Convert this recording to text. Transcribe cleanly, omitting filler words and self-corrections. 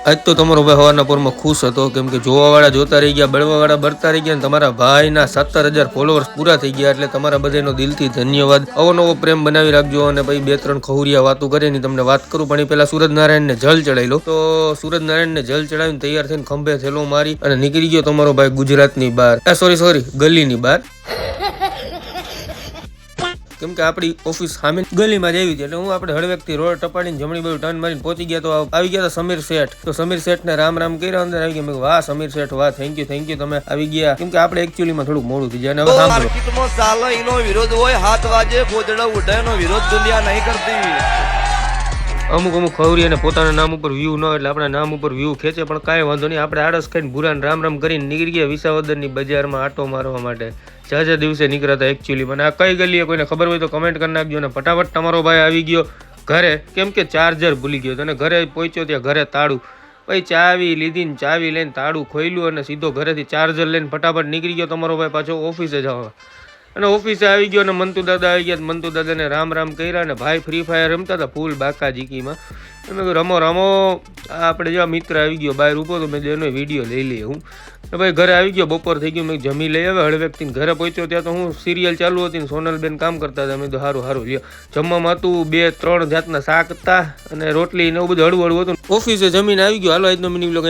આજ તો તમારો ભાઈ હવારના પોરમાં ખુશ હતો, કેમ કે જોવાવાળા જોતા રહી ગયા, બળવાવાળા બળતા રહી ગયા, તમારા ભાઈના 17,000 ફોલોઅર્સ પૂરા થઈ ગયા. એટલે તમારા બધાનો દિલથી ધન્યવાદ. આવો નવો પ્રેમ બનાવી રાખજો. અને ભાઈ 2-3 ખહુરિયા વાતો કરે ની તમને વાત કરું, પણ એ પેલા સૂરજનારાયણને જલ ચડાવી લો. તો સૂરજનારાયણને જલ ચડાવીને તૈયાર થઈને ખંભે થેલો મારી અને નીકળી ગયો તમારો ભાઈ ગુજરાતની બહાર, સોરી ગલીની બહાર. કેમ કે આપણી ઓફિસ સામે ગલીમાં જ આવી હતી. એટલે હું આપણે હળવેકથી રોડ ટપાડીને જમણી બાજુ ટર્ન મારીને પહોંચી ગયા. તો આવી ગયા હતા સમીર શેઠ. તો સમીર શેઠને રામ રામ કર્યા, અંદર આવી ગયા. મેં વાહ સમીર શેઠ, વાહ, થેન્ક યુ, તમે આવી ગયા. કેમ કે આપણે એકચ્યુઅલીમાં થોડુંક મોડું થઈ જાય. હવે માર્કેટમાં સાલો એનો વિરોધ હોય, 7 વાગે ગોદડા ઉઠાયનો વિરોધ દુનિયા નહીં કરતી. અમુક ખવરીયાને પોતાના નામ ઉપર વ્યૂ ન હોય એટલે આપણા નામ ઉપર વ્યૂ ખેંચે, પણ કાંઈ વાંધો નહીં. આપણે આળસ ખાઈને ભૂરાને રામ રામ કરીને નીકળી ગયા વિસાવદરની બજારમાં આટો મારવા માટે. જાજા દિવસે નીકળ્યા હતા એકચ્યુઅલી. મને આ કઈ ગલીએ કોઈને ખબર હોય તો કમેન્ટ કરી નાખજો. અને ફટાફટ તમારો ભાઈ આવી ગયો ઘરે, કેમ કે ચાર્જર ભૂલી ગયો. અને ઘરે પહોંચ્યો ત્યાં ઘરે તાળું. ભાઈ ચાવી લીધી ને ચાવી લઈને તાળું ખોલ્યું અને સીધો ઘરેથી ચાર્જર લઈને ફટાફટ નીકળી ગયો તમારો ભાઈ પાછો ઓફિસે જવા. અને ઓફિસે આવી ગયો અને મંતુ દાદા આવી ગયા. મંતુ દાદાને રામ રામ કર્યા. અને ભાઈ ફ્રી ફાયર રમતા હતા ફૂલ બાકા જીકીમાં. મેં રમો આપણે જેવા મિત્ર આવી ગયો બહાર ઊભો તો મેં એનો વિડીયો લઈ લઈએ. હું ભાઈ ઘરે આવી ગયો, બપોર થઈ ગયું, મેં જમી લઈ આવે. હળવેકથી ઘરે પહોંચ્યો ત્યાં તો હું સિરિયલ ચાલુ હતી ને સોનલબેન કામ કરતા હતા. મેં તો સારું લ્યો. જમવામાં હતું 2-3 જાતના શાક હતા અને રોટલી ને એવું બધું હળવું હતું. ઓફિસે જમીને આવી ગયો. હાલો આજનો મિની બ્લોગ